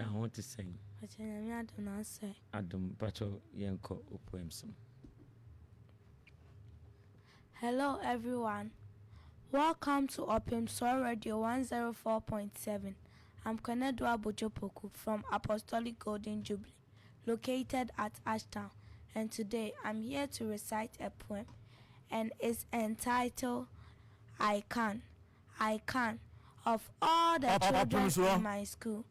I want to sing. I don't say. Adam Pacho Yanko Opemsuo. Hello everyone. Welcome to Opemsuo Radio 104.7. I'm Kenedwa Bojopoku from Apostolic Golden Jubilee, located at Ashtown, and today I'm here to recite a poem, and it's entitled I Can. Of all the children in my school,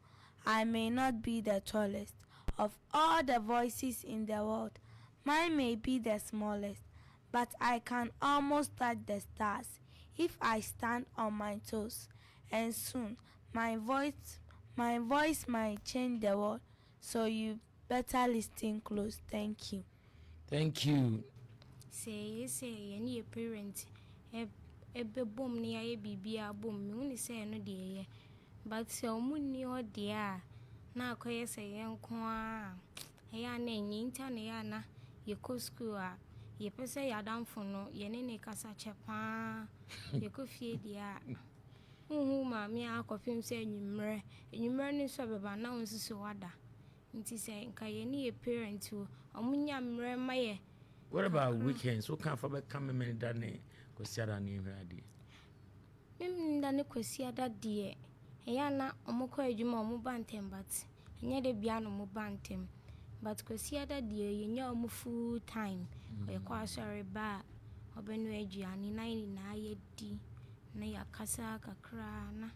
I may not be the tallest. Of all the voices in the world, mine may be the smallest, but I can almost touch the stars if I stand on my toes, and soon my voice might change the world. So you better listen close. Thank you. Thank you. Say any parent ebe bom ni aye bibia bom me uni say no de but se omuni o de a na akoye say yenko a ya na nyinta na ya na ye ko school a ye pese ya damfo no ye ne kasa chepa ye ko fie de a ma me akofim say enwumre ni so beba na onsusu wada nti say nka ye ni parent o omunya mre maye. What about weekends? What kind of come many dane kwasiada ni hwade? Dane kwasiada de eya na omukọ adwuma omu bantem but enye de bia no mu bantem but kwasiada de yenya omu full time e kwa sorry ba obenu aduane na aye di na yakasa kakra na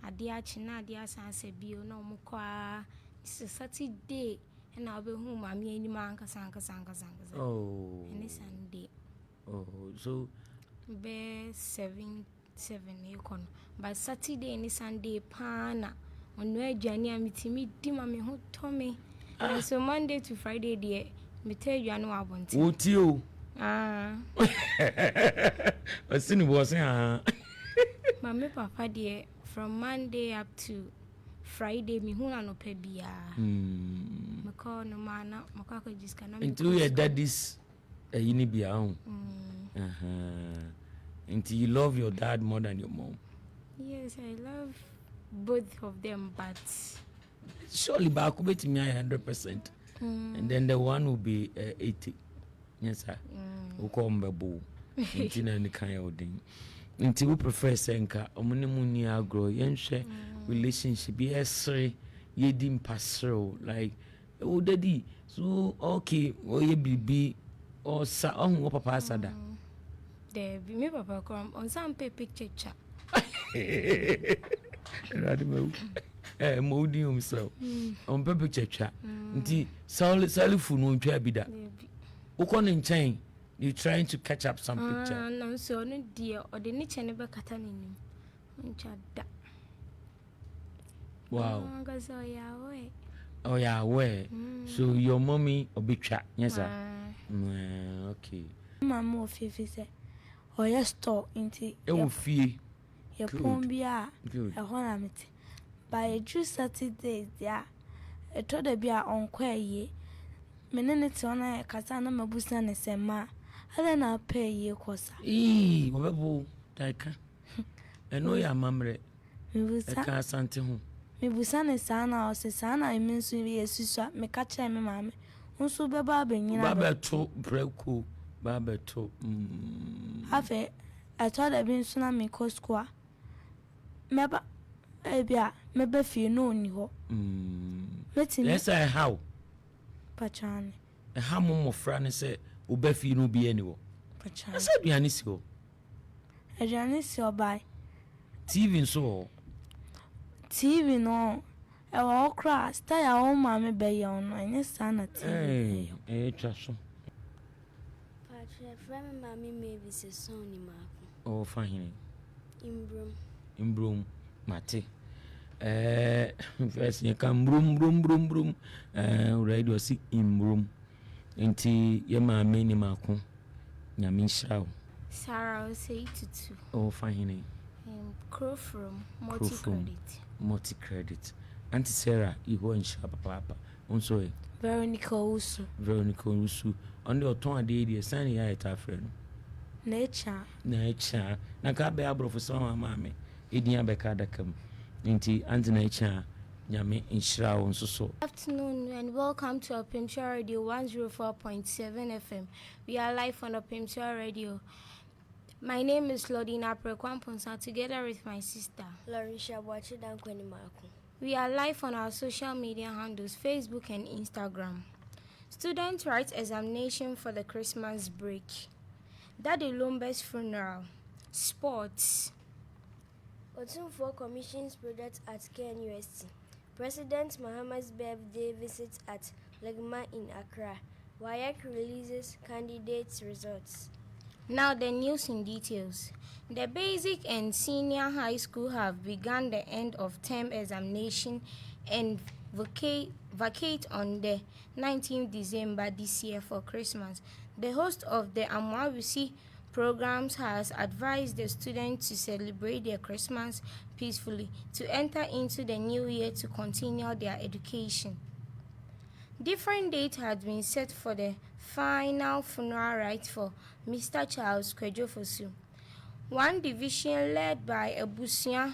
ade achi na ade asanse bio na omukọ a Saturday and I'll be home. I'm any man, Casanka. Oh, any Sunday. Oh, so be 7 econ. But Saturday and Sunday, pana on where Johnny and me dimma me who Tommy. And so Monday to Friday, dear, me tell you, I know I want to. What you? A sin was Mamma Papa, dear, from Monday up to Friday, me who no pay bia. Mako no mana, Makaka just cannot. Into your daddy's unibia own. Until you love your dad more than your mom. Yes, I love both of them, but surely back with me 100%. And then the one will be 80. Yes, sir. Who come babu. Until any kind of thing. Until we prefer Senka, Omunimuni agro, Yenshe relationship, yes, ye dim passo like oh daddy. So okay, oh ye be or sa on papa sada. There be me papa come on some picture chat. Molding himself on picture chat. Nti sali fu no ntwa bi da. Ukon in chain. You trying to catch up some picture? No, so no dear, or the niche never cataning. Wow. Oh, yeah, where? So your mommy or big chat? Yes, sir. Okay. Mamma of say, or your store into your fee. Your pombia, a honamity. By a true Saturday, there, a told a beer on quay ye. Menenity on a casana mabusan and sema. I don't know pay ye cosa. Whatever, Dika. I know your mamre. Me was a car santin. Me busan is sana or Sesana, I mean, so yes, me catch me, mammy. Also, babbing, Baba to breku, Baba to. Have it. I thought I'd been tsunami coast squaw. Meba, Abia, maybe few no you. Let's say how. Pachani. A hammer of Franny said, Ubefi no be anywhere. Pachani. I said, Yanisio. A Janisio by TV so. TV no. A all crass, tie our own mammy bay on my son at TV. Chasso. Patrick, friend, mammy may be a son in Mark. Oh, fine. In broom, Mate. First, you come broom. Radio see in broom. Inti yema meni mako nyamisha. Sarah will say to two. Oh, fine. Crow from multi credit. Auntie Sarah, you go and shop papa. Also, Veronica Usu. On the autumn day, the sunny eye at our friend. Nature. Nakabe abro for some mammy. Idia Becada come. Inti Auntie Nature. Nyame inshira wo nso so. Good afternoon and welcome to Opemsuo Radio 104.7 FM. We are live on Opemsuo Radio. My name is Lodina Prekwamponsa together with my sister. We are live on our social media handles, Facebook and Instagram. Students write examination for the Christmas break. Daddy Lumbe's funeral. Sports. Opemsuo commissions project at KNUST. President Mahama's birthday visit at Legma in Accra. WAEC releases candidates' results. Now the news in details. The basic and senior high school have begun the end of term examination and vacate on the 19th December this year for Christmas. The host of the Amoawisi programs has advised the students to celebrate their Christmas peacefully, to enter into the new year to continue their education. Different dates had been set for the final funeral rites for Mr. Charles Kwejofosu. One division led by Abusia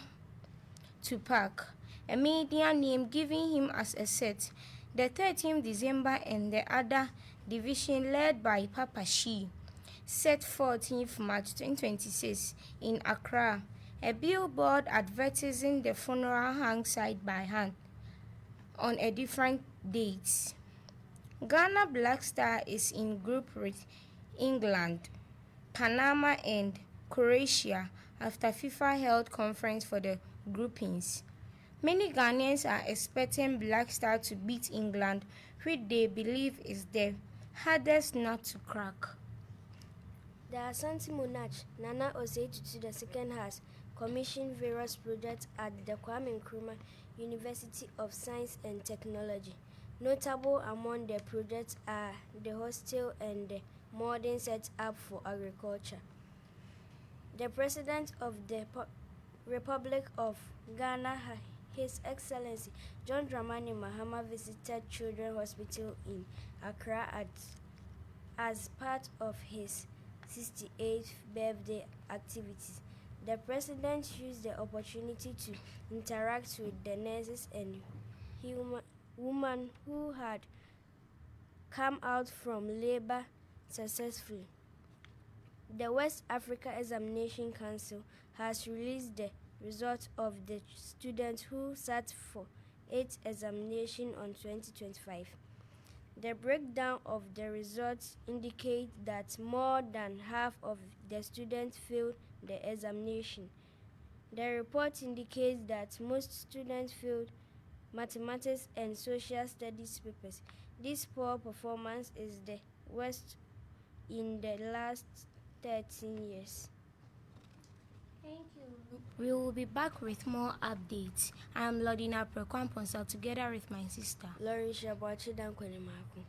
Tupac, a media name giving him as a set, the 13th December, and the other division led by Papa Shi, set 14th March 2026 in Accra. A billboard advertising the funeral hung side by hand on a different dates. Ghana Black Star is in group with England, Panama and Croatia after FIFA held conference for the groupings. Many Ghanaians are expecting Black Star to beat England, which they believe is the hardest nut to crack. The Asante Monarch, Nana Osei Tutu II, has commissioned various projects at the Kwame Nkrumah University of Science and Technology. Notable among the projects are the hostel and the modern setup for agriculture. The President of the Republic of Ghana, His Excellency John Dramani Mahama, visited Children's Hospital in Accra as part of his 68th birthday activities. The President used the opportunity to interact with the nurses and women who had come out from labor successfully. The West Africa Examination Council has released the results of the students who sat for 8th examination on 2025. The breakdown of the results indicates that more than half of the students failed the examination. The report indicates that most students failed mathematics and social studies papers. This poor performance is the worst in the last 13 years. Thank you. We will be back with more updates. I am Lodina Prekwamponsa together with my sister. Lauren Shabachi Dankwenemaku.